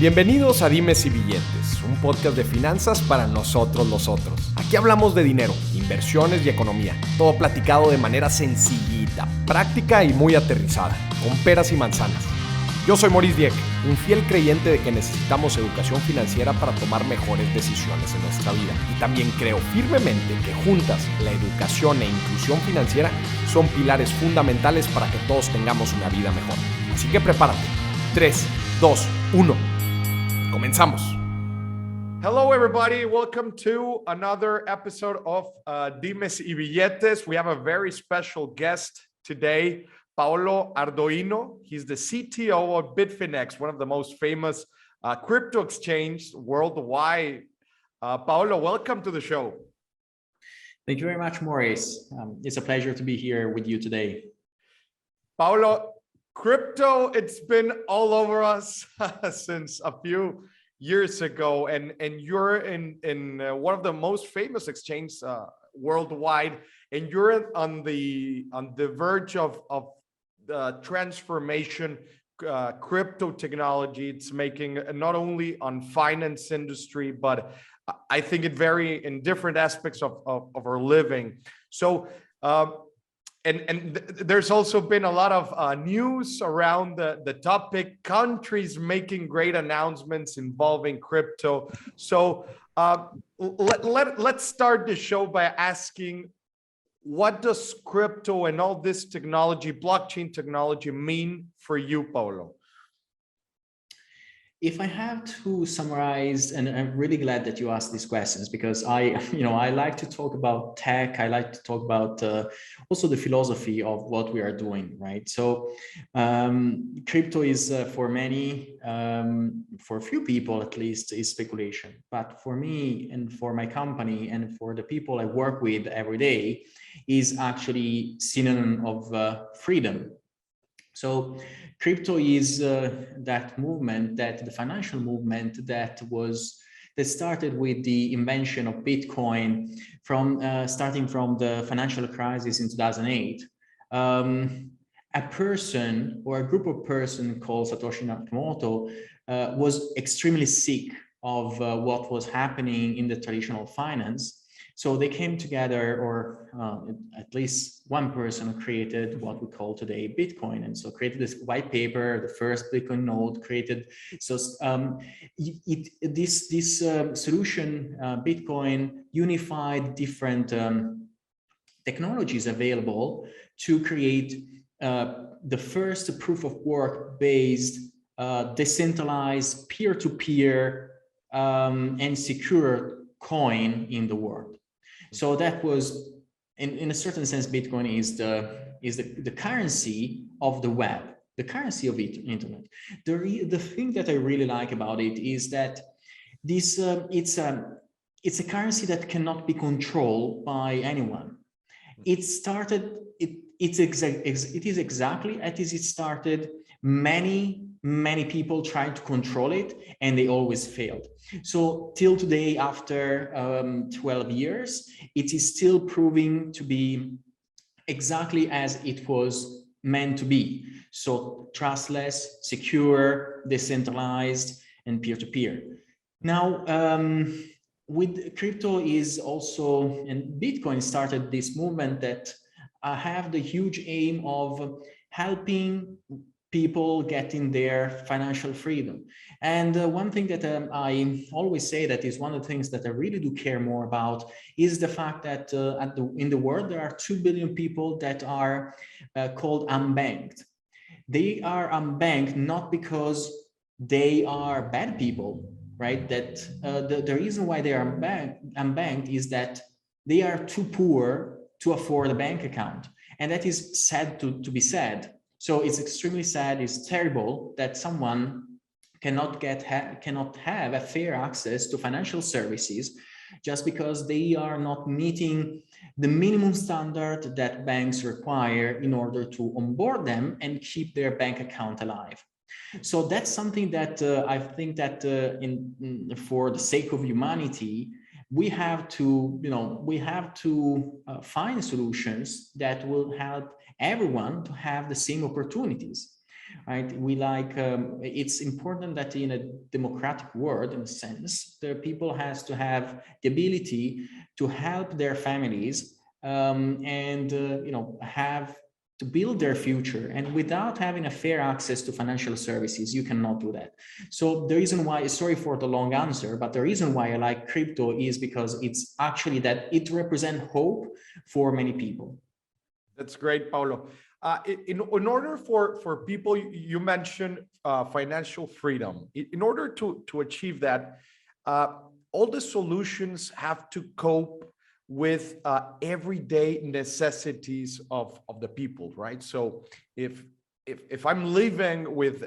Bienvenidos a Dimes y Billetes, un podcast de finanzas para nosotros los otros. Aquí hablamos de dinero, inversiones y economía, todo platicado de manera sencillita, práctica y muy aterrizada, con peras y manzanas. Yo soy Moris Dieck, un fiel creyente de que necesitamos educación financiera para tomar mejores decisiones en nuestra vida. Y también creo firmemente que juntas la educación e inclusión financiera son pilares fundamentales para que todos tengamos una vida mejor. Así que prepárate. 3, 2, 1. Comenzamos. Hello, everybody. Welcome to another episode of Dimes y Billetes. We have a very special guest today, Paolo Ardoino. He's the CTO of Bitfinex, one of the most famous crypto exchanges worldwide. Paolo, welcome to the show. Thank you very much, Moris. It's a pleasure to be here with you today. Paolo, crypto, it's been all over us since a few years ago, and you're in one of the most famous exchanges worldwide, and you're on the verge of the transformation crypto technology it's making, not only on finance industry, but I think it very in different aspects of our living. So And there's also been a lot of news around the topic, countries making great announcements involving crypto. So let's start the show by asking, what does crypto and all this technology, blockchain technology, mean for you, Paolo? If I have to summarize, and I'm really glad that you asked these questions, because I like to talk about tech. I like to talk about also the philosophy of what we are doing, right? So crypto is for many, for a few people at least, is speculation. But for me and for my company and for the people I work with every day, is actually synonym of freedom. So crypto is that movement, that the financial movement that started with the invention of Bitcoin, starting from the financial crisis in 2008. A person or a group of persons called Satoshi Nakamoto was extremely sick of what was happening in the traditional finance. So they came together, or at least one person created what we call today Bitcoin, and so created this white paper, the first Bitcoin node created. So this solution, Bitcoin, unified different technologies available to create the first proof of work based, decentralized, peer-to-peer, and secure coin in the world. So that was, in a certain sense, Bitcoin is the currency of the web, the currency of the internet. The thing that I really like about it is that this it's a currency that cannot be controlled by anyone. It started. It is exactly as it started. Many people tried to control it, and they always failed. So till today, after 12 years, it is still proving to be exactly as it was meant to be. So trustless, secure, decentralized, and peer-to-peer. Now, with crypto is also, and Bitcoin started this movement that have the huge aim of helping people getting their financial freedom. And one thing that I always say that is one of the things that I really do care more about is the fact that in the world there are 2 billion people that are called unbanked. They are unbanked not because they are bad people, right? That the reason why they are unbanked is that they are too poor to afford a bank account. And that is sad to be said. So it's extremely sad, it's terrible that someone cannot have a fair access to financial services just because they are not meeting the minimum standard that banks require in order to onboard them and keep their bank account alive. So that's something that I think that for the sake of humanity, we have to find solutions that will help everyone to have the same opportunities. right? It's important that in a democratic world, in a sense, the people has to have the ability to help their families and have to build their future. And without having a fair access to financial services, you cannot do that. So the reason why, sorry for the long answer, but the reason why I like crypto is because it's actually that it represents hope for many people. That's great, Paolo. In order for people, you mentioned financial freedom. In order to achieve that, all the solutions have to cope with everyday necessities of the people, right? So if I'm living with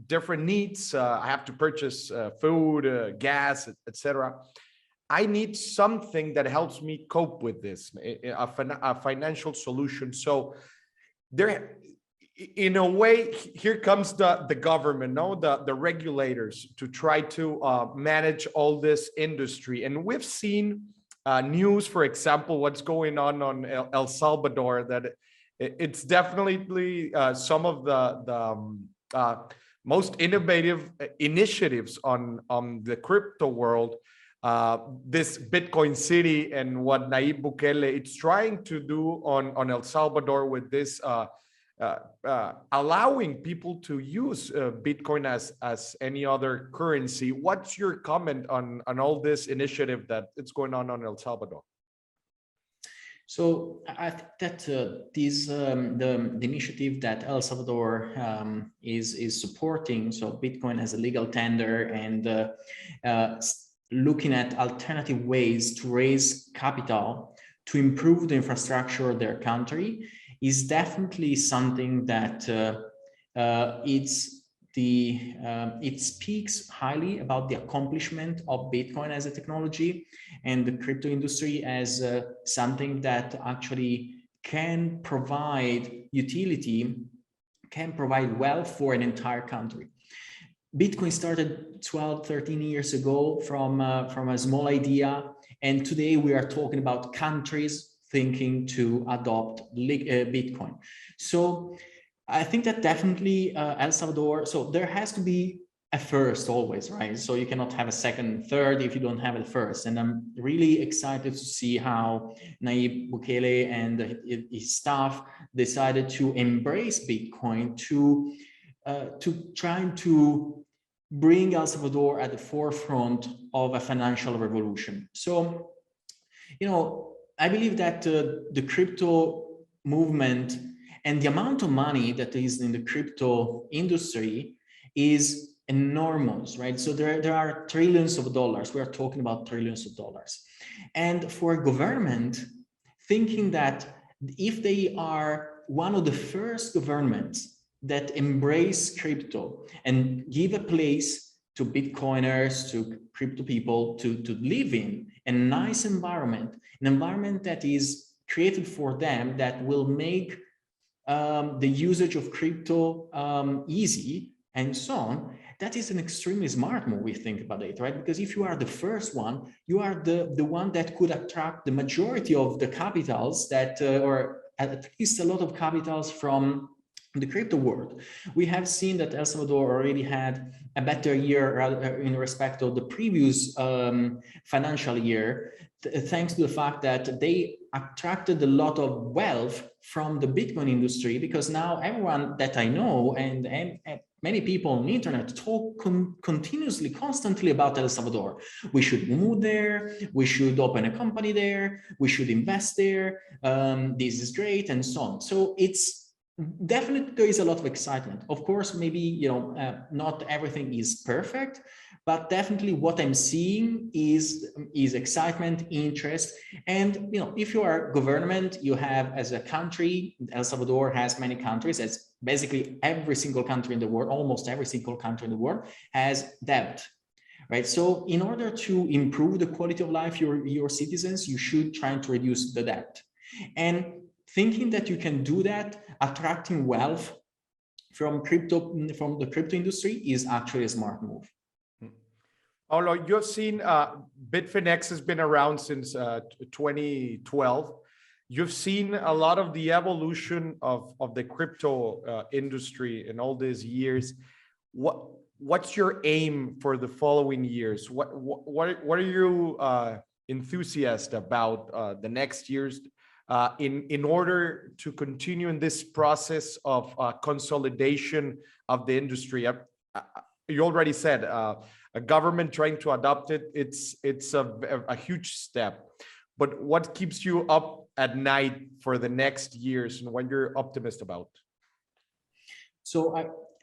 different needs, I have to purchase food, gas, etc. I need something that helps me cope with this, a financial solution. So there, in a way, here comes the government, no, the regulators to try to manage all this industry. And we've seen news, for example, what's going on El Salvador, that it's definitely some of the most innovative initiatives on the crypto world. This Bitcoin city and what Nayib Bukele it's trying to do on El Salvador with this allowing people to use Bitcoin as any other currency. What's your comment on all this initiative that it's going on El Salvador? So I think that the initiative that El Salvador is supporting, so Bitcoin as a legal tender and looking at alternative ways to raise capital to improve the infrastructure of their country, is definitely something that it speaks highly about the accomplishment of Bitcoin as a technology and the crypto industry as something that actually can provide utility, can provide wealth for an entire country. Bitcoin started 12, 13 years ago from a small idea, and today we are talking about countries thinking to adopt Bitcoin. So I think that definitely El Salvador, so there has to be a first always, right? So you cannot have a second, third if you don't have a first. And I'm really excited to see how Nayib Bukele and his staff decided to embrace Bitcoin to trying to bring El Salvador at the forefront of a financial revolution. So, I believe that the crypto movement and the amount of money that is in the crypto industry is enormous, right? So there are trillions of dollars. We are talking about trillions of dollars. And for a government, thinking that if they are one of the first governments that embrace crypto and give a place to Bitcoiners, to crypto people to live in a nice environment, an environment that is created for them, that will make the usage of crypto easy and so on, that is an extremely smart move, we think about it, right? Because if you are the first one, you are the one that could attract the majority of the capitals that, or at least a lot of capitals from the crypto world. We have seen that El Salvador already had a better year in respect of the previous financial year, thanks to the fact that they attracted a lot of wealth from the Bitcoin industry, because now everyone that I know and many people on the internet talk continuously, constantly about El Salvador. We should move there, we should open a company there, we should invest there, this is great, and so on. So it's definitely, there is a lot of excitement. Of course, maybe not everything is perfect, but definitely what I'm seeing is excitement, interest. And if you are government, you have, as a country, El Salvador has many countries, as basically every single country in the world, almost every single country in the world has debt, right? So in order to improve the quality of life of your citizens, you should try to reduce the debt. And thinking that you can do that, attracting wealth from the crypto industry, is actually a smart move. Paolo, you've seen Bitfinex has been around since 2012. You've seen a lot of the evolution of the crypto industry in all these years. What's your aim for the following years? What are you enthusiastic about the next years in order to continue in this process of consolidation of the industry? You already said a government trying to adopt it. It's a huge step. But what keeps you up at night for the next years, and what you're optimistic about? So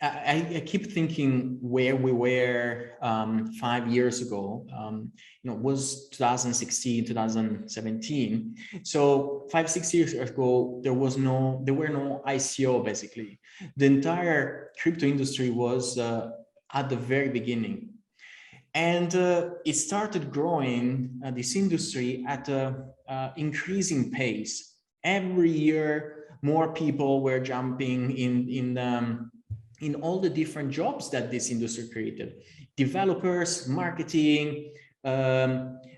I keep thinking where we were 5 years ago. Was 2016, 2017. So 5-6 years ago, there were no ICO basically. The entire crypto industry was at the very beginning. And it started growing, this industry, at an increasing pace. Every year, more people were jumping in all the different jobs that this industry created. Developers, marketing,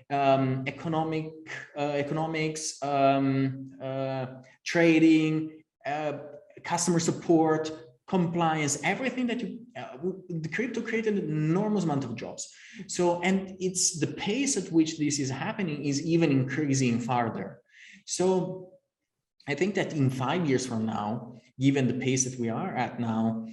economics, trading, customer support, compliance, everything that the crypto created an enormous amount of jobs. So, and it's the pace at which this is happening is even increasing further. So I think that in 5 years from now, given the pace that we are at now,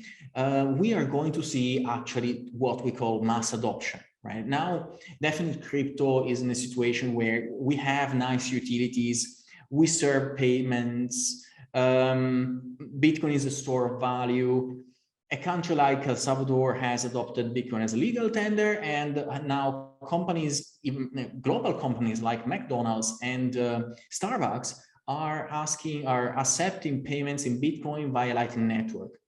we are going to see actually what we call mass adoption. Right now, definitely crypto is in a situation where we have nice utilities, we serve payments, Bitcoin is a store of value. A country like El Salvador has adopted Bitcoin as a legal tender, and now companies, even global companies like McDonald's and Starbucks, are accepting payments in Bitcoin via Lightning Network.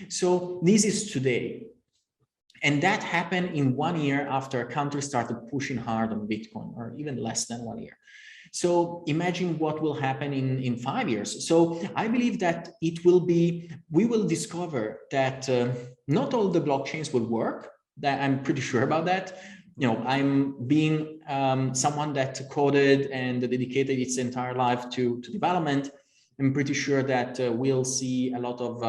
So this is today. And that happened in 1 year after a country started pushing hard on Bitcoin, or even less than 1 year. So imagine what will happen in 5 years. So I believe that we will discover that not all the blockchains will work. That I'm pretty sure about that. I'm being someone that coded and dedicated its entire life to development. I'm pretty sure that we'll see a lot of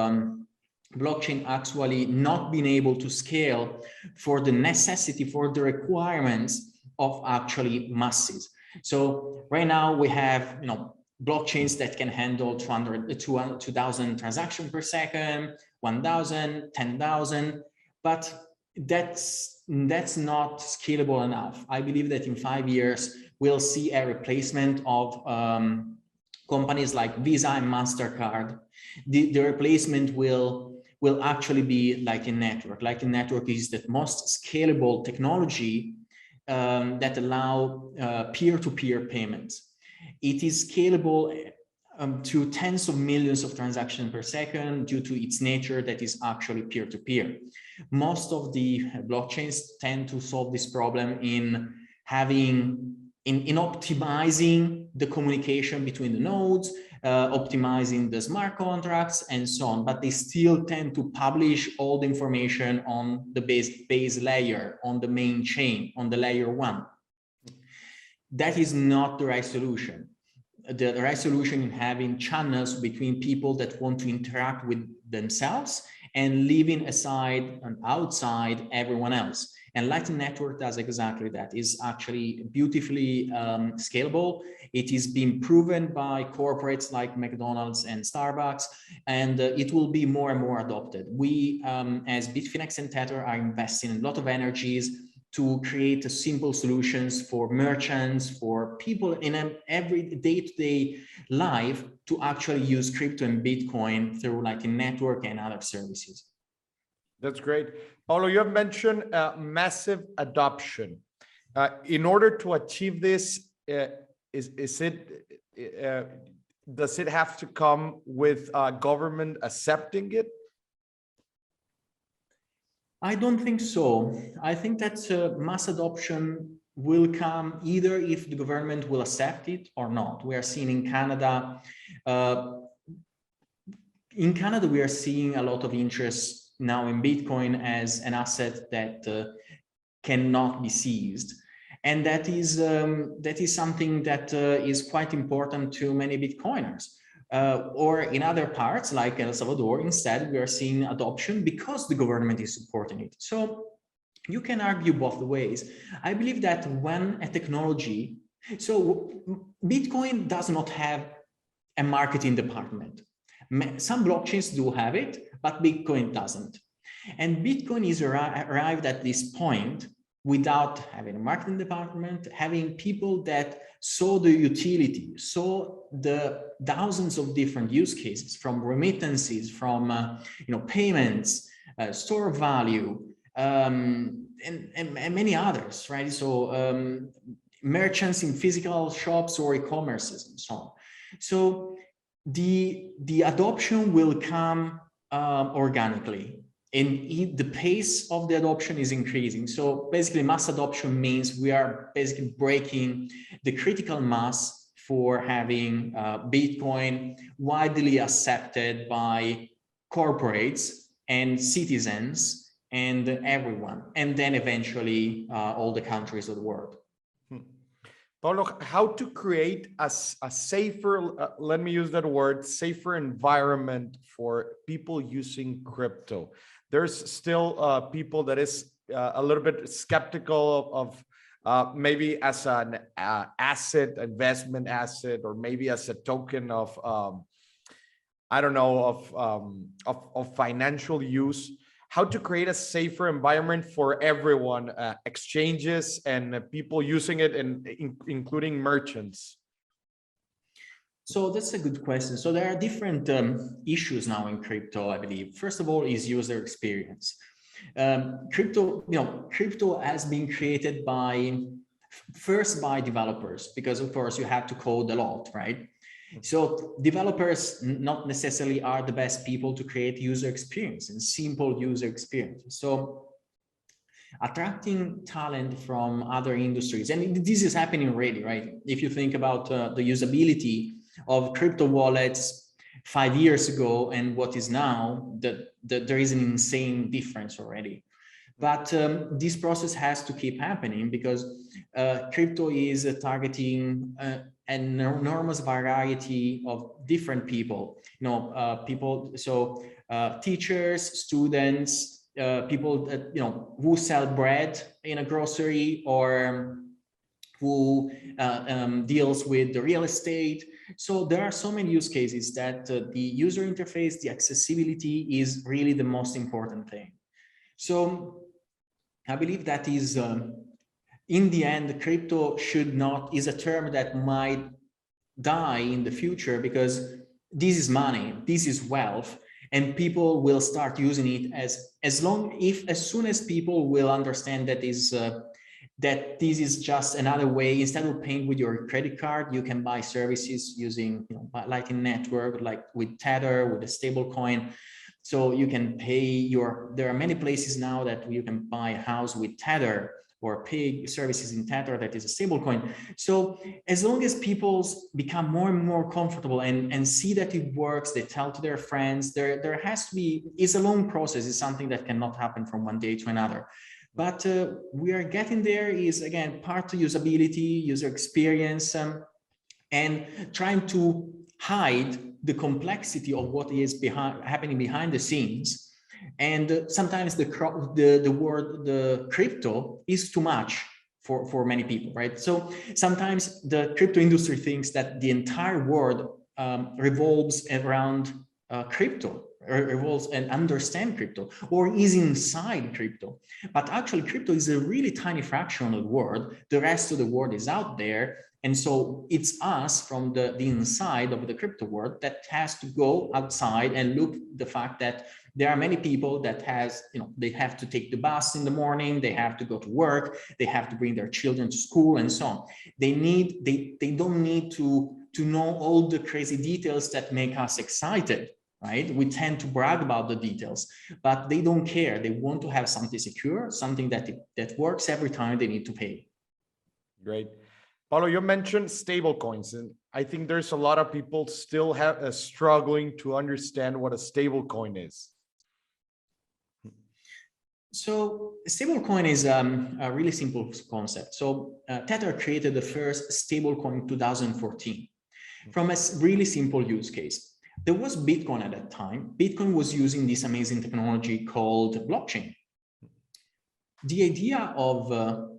blockchain actually not being able to scale for the necessity, for the requirements of actually masses. So right now we have, blockchains that can handle 2,000 transactions per second, 1,000, 10,000, but that's not scalable enough. I believe that in 5 years, we'll see a replacement of companies like Visa and MasterCard. The replacement will actually be Lightning Network. Lightning Network is the most scalable technology that allow peer-to-peer payments. It is scalable to tens of millions of transactions per second due to its nature that is actually peer-to-peer. Most of the blockchains tend to solve this problem in optimizing the communication between the nodes, optimizing the smart contracts and so on, but they still tend to publish all the information on the base layer, on the main chain, on the layer 1. That is not the right solution. The right solution is having channels between people that want to interact with themselves and leaving aside and outside everyone else. And Lightning Network does exactly that. It's actually beautifully scalable. It is being proven by corporates like McDonald's and Starbucks, and it will be more and more adopted. We, as Bitfinex and Tether, are investing a lot of energies to create simple solutions for merchants, for people in every day-to-day life to actually use crypto and Bitcoin through Lightning Network and other services. That's great. Paolo, you have mentioned massive adoption. In order to achieve this, does it have to come with government accepting it? I don't think so. I think that mass adoption will come either if the government will accept it or not. We are seeing in Canada, we are seeing a lot of interest now in Bitcoin as an asset that cannot be seized. And that is something that is quite important to many Bitcoiners. Or in other parts like El Salvador, instead, we are seeing adoption because the government is supporting it. So you can argue both ways. I believe that when a technology, so Bitcoin does not have a marketing department. Some blockchains do have it, but Bitcoin doesn't. And Bitcoin is arrived at this point without having a marketing department, having people that saw the utility, saw the thousands of different use cases, from remittances, from payments, store value, and many others, right? So merchants in physical shops or e-commerces and so on. So the adoption will come organically. And the pace of the adoption is increasing. So basically mass adoption means we are basically breaking the critical mass for having Bitcoin widely accepted by corporates and citizens and everyone, and then eventually all the countries of the world. Paolo, how to create a safer, let me use that word, safer environment for people using crypto? There's still people that is a little bit skeptical of maybe as an asset, investment asset, or maybe as a token of, I don't know, of financial use. How to create a safer environment for everyone, exchanges and people using it, and including merchants? So that's a good question. So there are different issues now in crypto, I believe. First of all is user experience. Crypto has been created first by developers, because of course you have to code a lot, right? So developers not necessarily are the best people to create user experience and simple user experience. So attracting talent from other industries, and this is happening already, right? If you think about the usability of crypto wallets 5 years ago and what is now, there is an insane difference already. But this process has to keep happening, because crypto is targeting an enormous variety of different people. Teachers, students, people that who sell bread in a grocery, or who deals with the real estate. So there are so many use cases that the user interface, the accessibility is really the most important thing. So I believe that is, in the end, crypto is a term that might die in the future, because this is money, this is wealth, and people will start using it as soon as people will understand that this is just another way. Instead of paying with your credit card, you can buy services using Lightning Network, like with Tether, with a stable coin. So you can pay there are many places now that you can buy a house with Tether, or pay services in Tether, that is a stable coin. So as long as people become more and more comfortable and see that it works, they tell to their friends, there has to be, it's a long process. It's something that cannot happen from one day to another. But we are getting there. Is again part of usability, user experience, and trying to hide the complexity of what is happening behind the scenes. And sometimes the crypto is too much for many people, right? So sometimes the crypto industry thinks that the entire world revolves around crypto, revolves and understand crypto, or is inside crypto. But actually crypto is a really tiny fraction of the world. The rest of the world is out there. And so it's us from the inside of the crypto world that has to go outside and look the fact that there are many people that they have to take the bus in the morning, they have to go to work, they have to bring their children to school and so on. They don't need to know all the crazy details that make us excited, right? We tend to brag about the details, but they don't care. They want to have something secure, something that works every time they need to pay. Great. Paolo, you mentioned stable coins, and I think there's a lot of people still struggling to understand what a stable coin is. So stablecoin is a really simple concept. So Tether created the first stablecoin in 2014 from a really simple use case. There was Bitcoin at that time. Bitcoin was using this amazing technology called blockchain. The idea of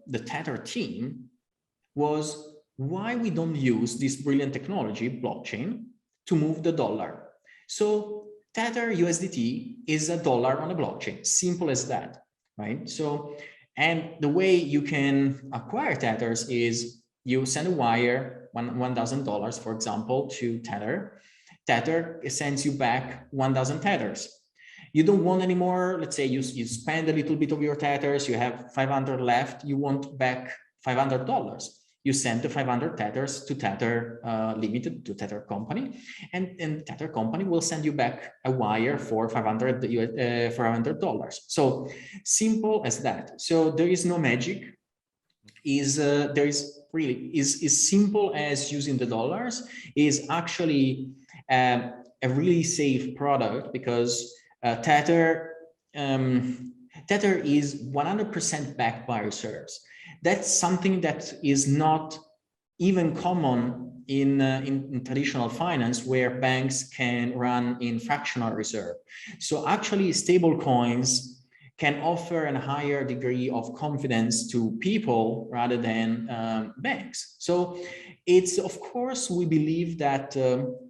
the Tether team was why we don't use this brilliant technology, blockchain, to move the dollar. So Tether USDT is a dollar on a blockchain, simple as that, right? So, and the way you can acquire Tethers is you send a wire, $1,000, for example, to Tether. Tether sends you back 1,000 Tethers. You don't want any more, let's say you spend a little bit of your Tethers, you have 500 left, you want back $500. You send the 500 Tethers to Tether Limited, to Tether Company, and Tether Company will send you back a wire for $500. So simple as that. So there is no magic. There is really is simple as using the dollars. Is actually a really safe product because Tether is 100% backed by reserves. That's something that is not even common in traditional finance, where banks can run in fractional reserve. So actually, stable coins can offer a higher degree of confidence to people rather than banks. So it's, of course, we believe that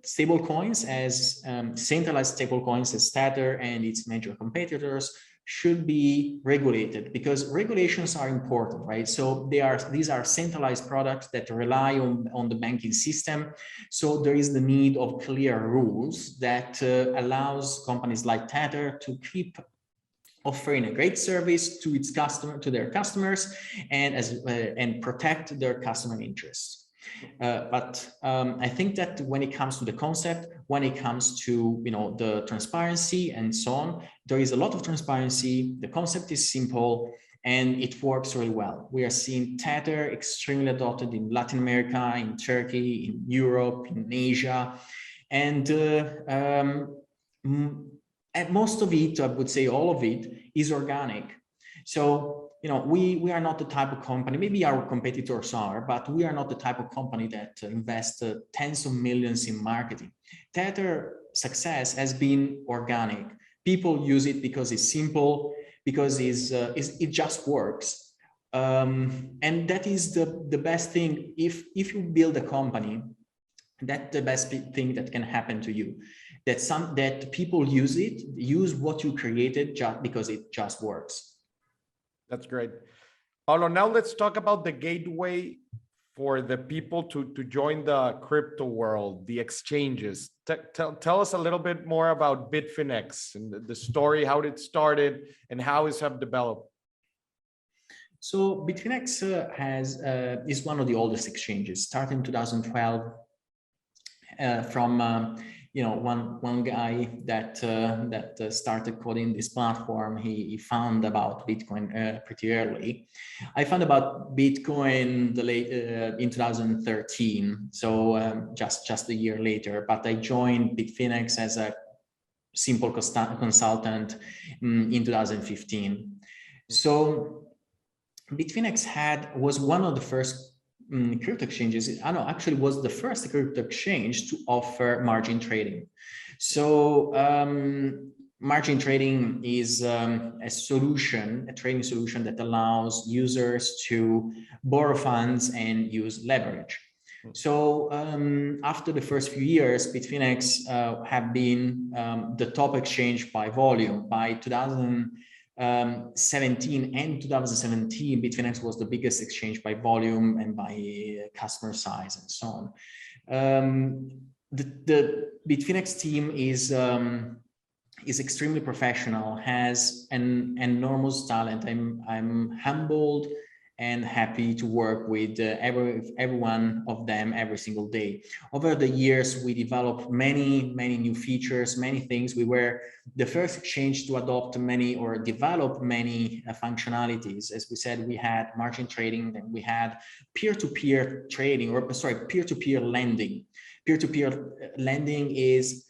stable coins as centralized stable coins as Tether and its major competitors should be regulated, because regulations are important, right? So these are centralized products that rely on the banking system. So there is the need of clear rules that allows companies like Tether to keep offering a great service to their customers, and protect their customer interests. But I think that when it comes to the concept, when it comes to the transparency and so on, there is a lot of transparency. The concept is simple and it works really well. We are seeing Tether extremely adopted in Latin America, in Turkey, in Europe, in Asia, and most of it, I would say all of it, is organic. So, we are not the type of company, maybe our competitors are, but we are not the type of company that invests tens of millions in marketing. Tether success has been organic. People use it because it's simple, because it just works. And that is the best thing. If you build a company, that's the best thing that can happen to you. That people use what you created just because it just works. That's great. Paolo, now let's talk about the gateway for the people to join the crypto world, the exchanges. Tell us a little bit more about Bitfinex and the story, how it started and how it has developed. So Bitfinex is one of the oldest exchanges, started in 2012 from one guy that started coding this platform. He found about Bitcoin pretty early. I found about Bitcoin in 2013, so just a year later. But I joined Bitfinex as a simple consultant in 2015. So Bitfinex was one of the first crypto exchanges. Actually was the first crypto exchange to offer margin trading. So margin trading is a trading solution that allows users to borrow funds and use leverage. So after the first few years, Bitfinex have been the top exchange by volume. By 2017 and 2017, Bitfinex was the biggest exchange by volume and by customer size and so on. The Bitfinex team is extremely professional, has an enormous talent. I'm humbled and happy to work with every one of them every single day. Over the years, we developed many new features, many things. We were the first exchange to adopt develop many functionalities. As we said, we had margin trading, then we had peer-to-peer trading, peer-to-peer lending. Peer-to-peer lending is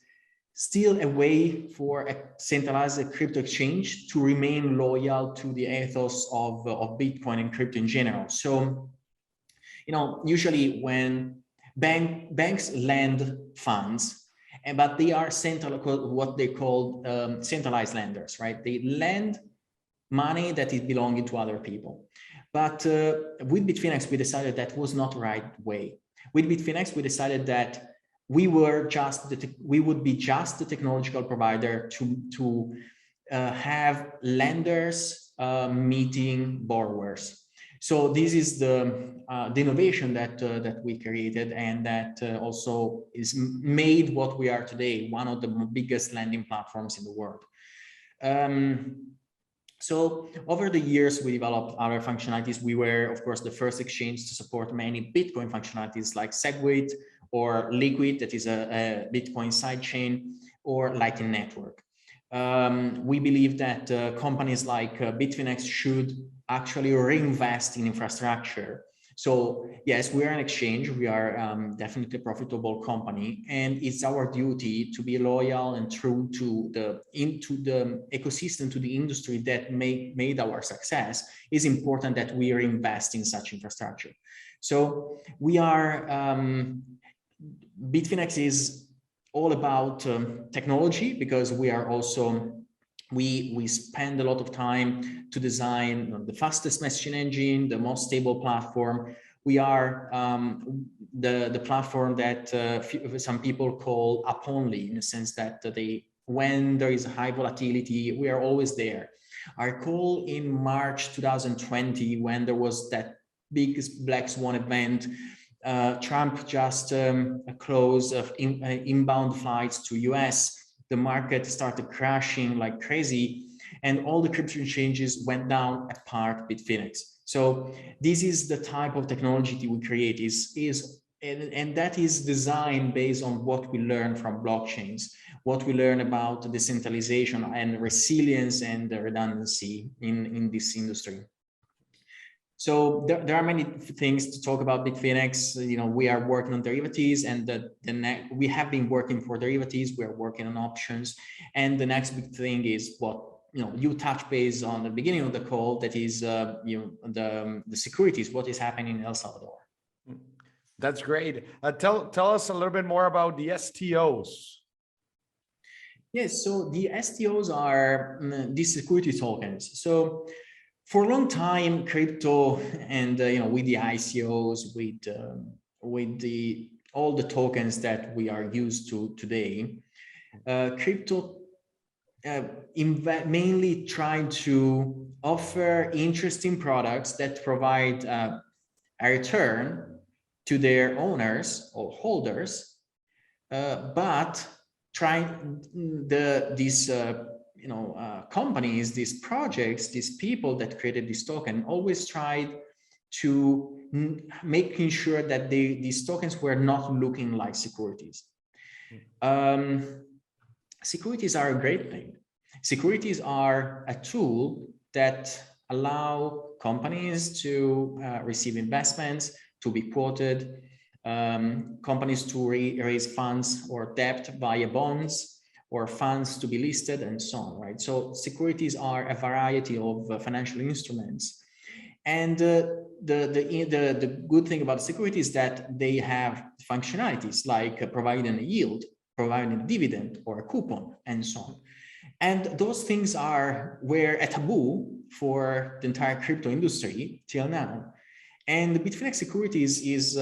still a way for a centralized crypto exchange to remain loyal to the ethos of Bitcoin and crypto in general. So, usually when banks lend funds, but they are what they call centralized lenders, right? They lend money that is belonging to other people. But with Bitfinex, we decided that was not the right way. With Bitfinex, we decided that we would be just the technological provider to have lenders meeting borrowers. So this is the innovation that we created, and that also is made what we are today, one of the biggest lending platforms in the world. So over the years, we developed other functionalities. We were, of course, the first exchange to support many Bitcoin functionalities like Segwit or Liquid, that is a Bitcoin sidechain, or Lightning Network. We believe that companies like Bitfinex should actually reinvest in infrastructure. So yes, we are an exchange. We are definitely a profitable company, and it's our duty to be loyal and true to the ecosystem, to the industry that made our success. It's important that we reinvest in such infrastructure. So we are Bitfinex is all about technology, because we are also we spend a lot of time to design the fastest messaging engine, the most stable platform. We are the platform that some people call up only, in the sense that when there is high volatility, we are always there. I recall in March 2020, when there was that big black swan event, Trump just closed inbound flights to US. The market started crashing like crazy, and all the crypto exchanges went down apart Bitfinex. So this is the type of technology that we create, and that is designed based on what we learn from blockchains, what we learn about decentralization and resilience and redundancy in this industry. So there are many things to talk about Bitfinex. We are working on derivatives, and we have been working for derivatives. We are working on options, and the next big thing is what you touched base on the beginning of the call. That is, the securities. What is happening in El Salvador? That's great. Tell us a little bit more about the STOs. Yes, so the STOs are these security tokens. So for a long time, crypto and with the ICOs, with all the tokens that we are used to today, crypto mainly trying to offer interesting products that provide a return to their owners or holders, but trying these companies, these projects, these people that created this token always tried to making sure that these tokens were not looking like securities. Securities are a great thing. Securities are a tool that allow companies to receive investments, to be quoted, companies to raise funds or debt via bonds, or funds to be listed, and so on, right? So securities are a variety of financial instruments. And the good thing about securities is that they have functionalities like providing a yield, providing a dividend or a coupon, and so on. And those things were a taboo for the entire crypto industry till now. And Bitfinex Securities is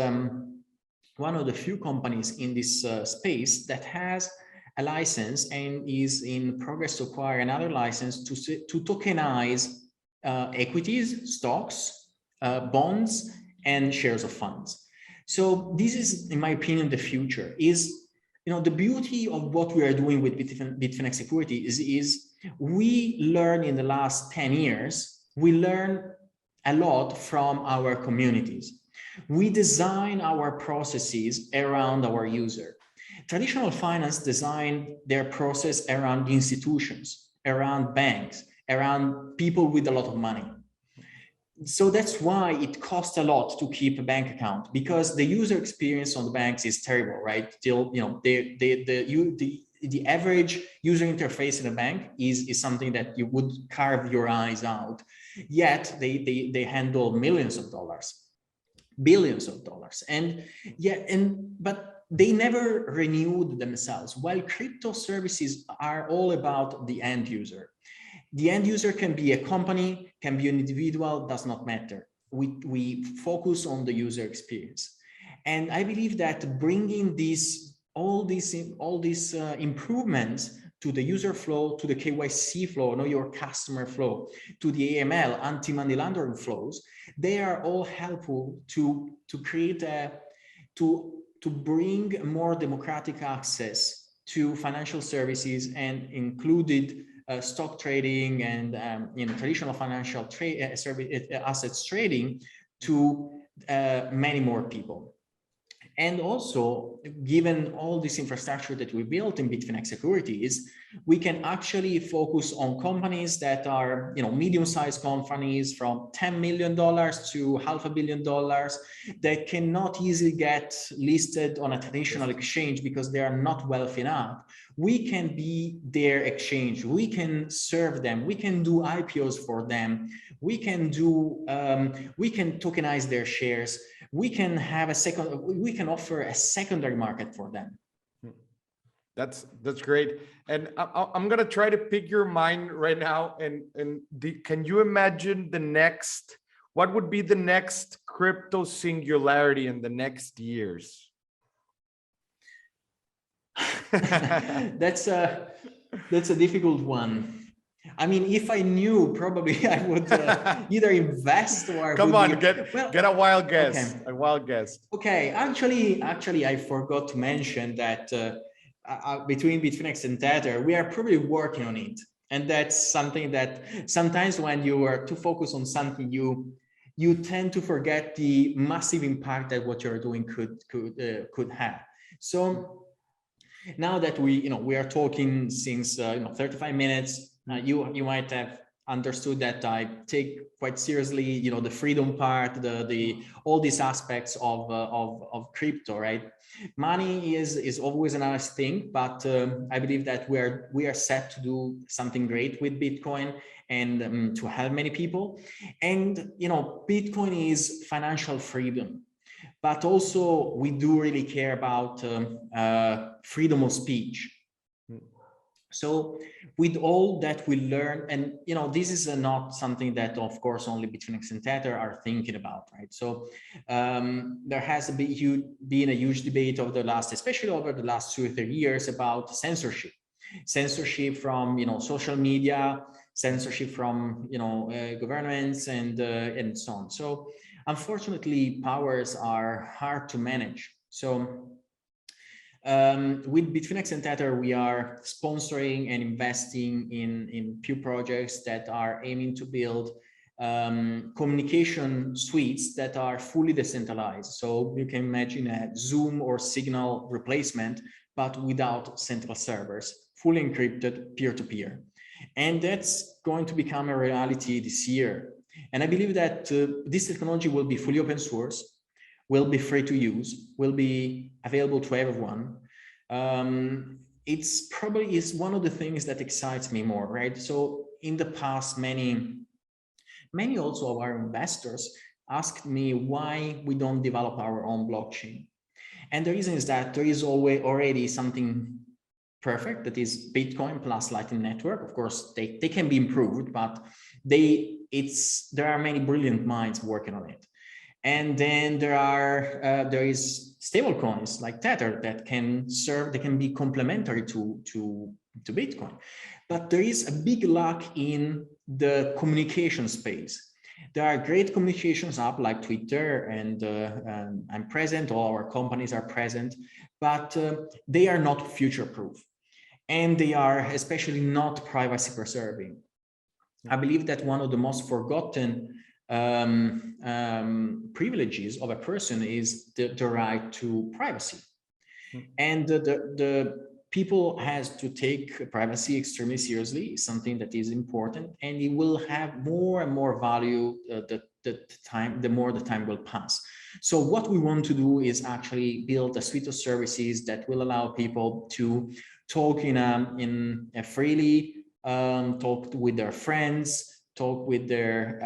one of the few companies in this space that has a license and is in progress to acquire another license to tokenize equities, stocks, bonds, and shares of funds. So this is, in my opinion, the future. The beauty of what we are doing with Bitfinex Securities is we learn in the last 10 years, we learn a lot from our communities. We design our processes around our user. Traditional finance designed their process around institutions, around banks, around people with a lot of money. So that's why it costs a lot to keep a bank account, because the user experience on the banks is terrible, right? Till the the average user interface in a bank is something that you would carve your eyes out. Yet they handle millions of dollars, billions of dollars, but they never renewed themselves. While crypto services are all about the end user. The end user can be a company, can be an individual, does not matter. We focus on the user experience. And I believe that bringing all these improvements to the user flow, to the KYC flow, know your customer flow, to the AML, anti-money laundering flows, they are all helpful to create to bring more democratic access to financial services, and included stock trading and traditional financial assets trading to many more people. And also, given all this infrastructure that we built in Bitfinex Securities, we can actually focus on companies that are, medium-sized companies from $10 million to $500 million that cannot easily get listed on a traditional exchange because they are not wealthy enough. We can be their exchange. We can serve them. We can do IPOs for them. We can tokenize their shares. We can offer a secondary market for them. That's great. And I'm gonna try to pick your mind right now. Can you imagine what would be the next crypto singularity in the next years? That's a difficult one. I mean, if I knew, probably I would either invest or get a wild guess. Okay. A wild guess. Okay, actually, I forgot to mention that between Bitfinex and Tether, we are probably working on it, and that's something that sometimes when you are too focused on something, you tend to forget the massive impact that what you're doing could have. So now that we are talking since 35 minutes. You might have understood that I take quite seriously, the freedom part, all these aspects of crypto, right? Money is always a nice thing, but I believe that we are set to do something great with Bitcoin and to help many people. And Bitcoin is financial freedom, but also we do really care about freedom of speech. So with all that we learn, and this is not something that, of course, only Bitfinex and Tether are thinking about, right? So there has been a huge debate especially over the last 2 or 3 years, about censorship from social media, censorship from governments, and so on. So unfortunately, powers are hard to manage. So with Bitfinex and Tether, we are sponsoring and investing in few projects that are aiming to build communication suites that are fully decentralized. So you can imagine a Zoom or Signal replacement, but without central servers, fully encrypted, peer-to-peer. And that's going to become a reality this year. And I believe that this technology will be fully open source, will be free to use, will be available to everyone. It's probably is one of the things that excites me more, right? So in the past, many also of our investors asked me why we don't develop our own blockchain. And the reason is that there is already something perfect, that is Bitcoin plus Lightning Network. Of course, they can be improved, but there are many brilliant minds working on it. And then there is stable coins like Tether that can be complementary to Bitcoin. But there is a big lack in the communication space. There are great communications apps like Twitter, and I'm present, all our companies are present, but they are not future-proof. And they are especially not privacy preserving. I believe that one of the most forgotten privileges of a person is the right to privacy. And the people has to take privacy extremely seriously, something that is important, and it will have more and more value the more the time will pass. So what we want to do is actually build a suite of services that will allow people to talk in a freely, talk with their friends, talk with their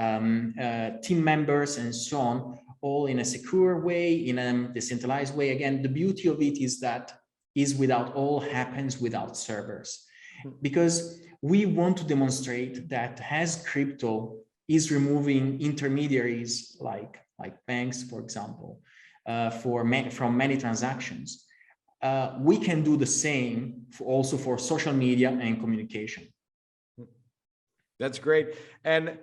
team members, and so on, all in a secure way, in a decentralized way. Again, the beauty of it is that all happens without servers, because we want to demonstrate that as crypto is removing intermediaries like banks, for example, from many transactions, we can do the same also for social media and communication. That's great. And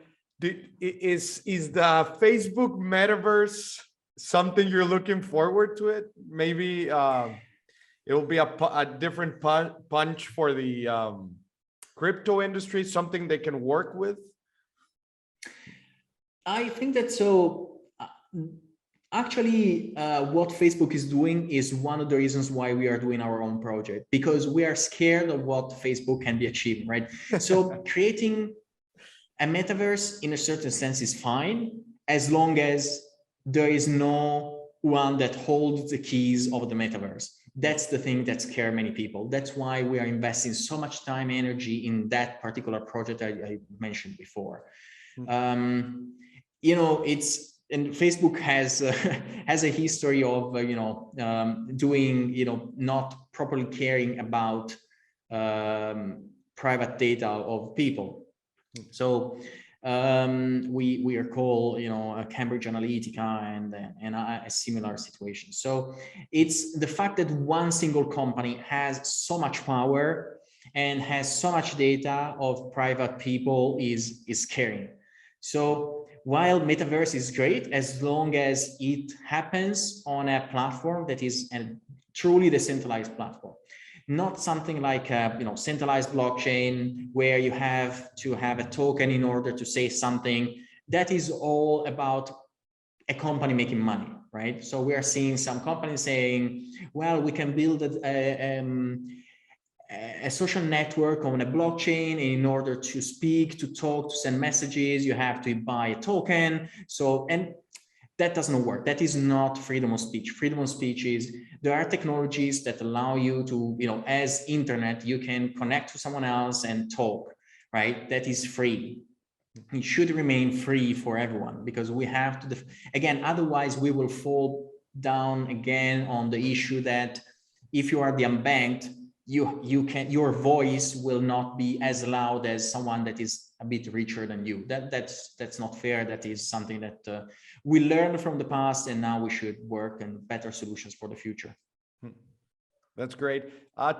is the Facebook Metaverse something you're looking forward to it? Maybe it will be a different punch for the crypto industry, something they can work with? I think that so. Actually, what Facebook is doing is one of the reasons why we are doing our own project, because we are scared of what Facebook can be achieved, right? So creating a metaverse in a certain sense is fine, as long as there is no one that holds the keys of the metaverse. That's the thing that scares many people. That's why we are investing so much time and energy in that particular project I mentioned before. You know, and Facebook has has a history of doing, not properly caring about private data of people. So we are called, Cambridge Analytica and a similar situation. So it's the fact that one single company has so much power and has so much data of private people is scary. So while Metaverse is great, as long as it happens on a platform that is a truly decentralized platform, not something like a centralized blockchain where you have to have a token in order to say something. That is all about a company making money, right? So we are seeing some companies saying, well, we can build a social network on a blockchain. In order to speak, to talk, to send messages, you have to buy a token. So, and that doesn't work. That is not freedom of speech. Freedom of speech is, there are technologies that allow you to, as internet, you can connect to someone else and talk, right? That is free. It should remain free for everyone, because we have to, again, otherwise we will fall down again on the issue that if you are the unbanked, your voice will not be as loud as someone that is a bit richer than you. That's not fair. That is something that we learned from the past, and now we should work on better solutions for the future. That's great.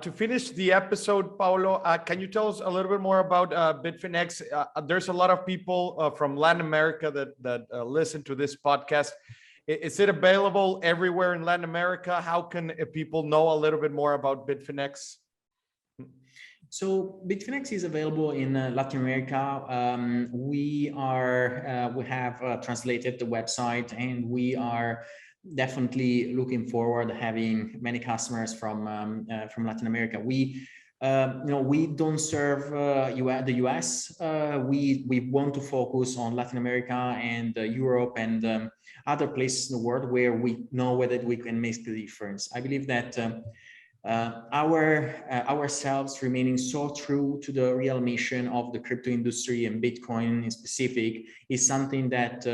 To finish the episode, Paolo, can you tell us a little bit more about Bitfinex? There's a lot of people from Latin America that listen to this podcast. Is it available everywhere in Latin America? How can people know a little bit more about Bitfinex? So Bitfinex is available in Latin America. We have translated the website, and we are definitely looking forward to having many customers from Latin America. We don't serve the US. We want to focus on Latin America and Europe and other places in the world where we know whether we can make the difference. I believe that ourselves remaining so true to the real mission of the crypto industry and Bitcoin in specific is something that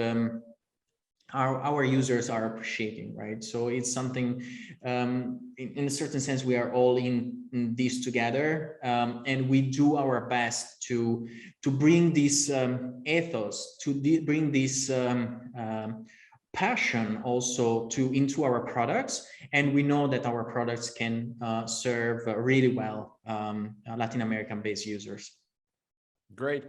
our users are appreciating, right? So it's something, in a certain sense, we are all in this together, and we do our best to bring this ethos, bring this passion also into our products, and we know that our products can serve really well Latin American based users. Great.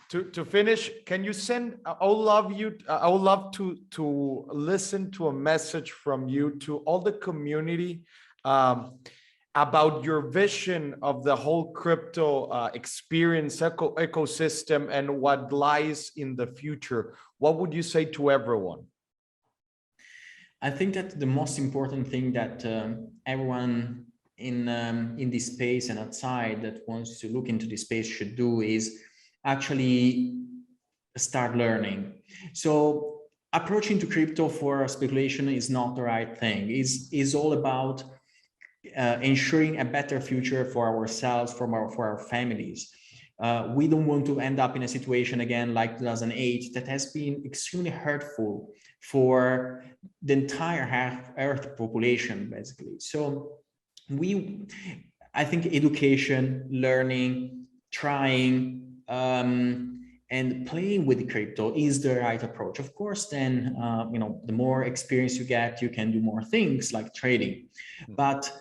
To finish, can you send? I would love to listen to a message from you to all the community about your vision of the whole crypto experience ecosystem and what lies in the future. What would you say to everyone? I think that the most important thing that everyone in this space and outside that wants to look into this space should do is actually start learning. So approaching to crypto for speculation is not the right thing. Is all about ensuring a better future for ourselves, for our families. We don't want to end up in a situation again like 2008 that has been extremely hurtful for the entire Earth population, basically. So I think education, learning, trying, and playing with the crypto is the right approach. Of course, then the more experience you get, you can do more things like trading, but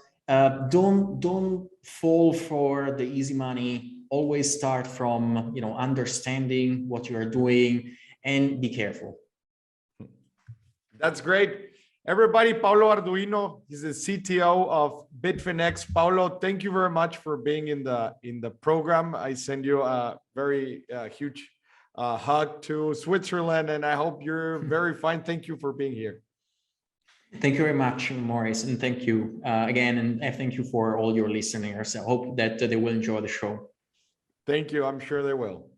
don't fall for the easy money. Always start from understanding what you are doing, and be careful. That's great. Everybody, Paolo Ardoino, he's the CTO of Bitfinex. Paolo, thank you very much for being in the program. I send you a very huge hug to Switzerland, and I hope you're very fine. Thank you for being here. Thank you very much, Moris, and thank you again, and thank you for all your listeners. I hope that they will enjoy the show. Thank you. I'm sure they will.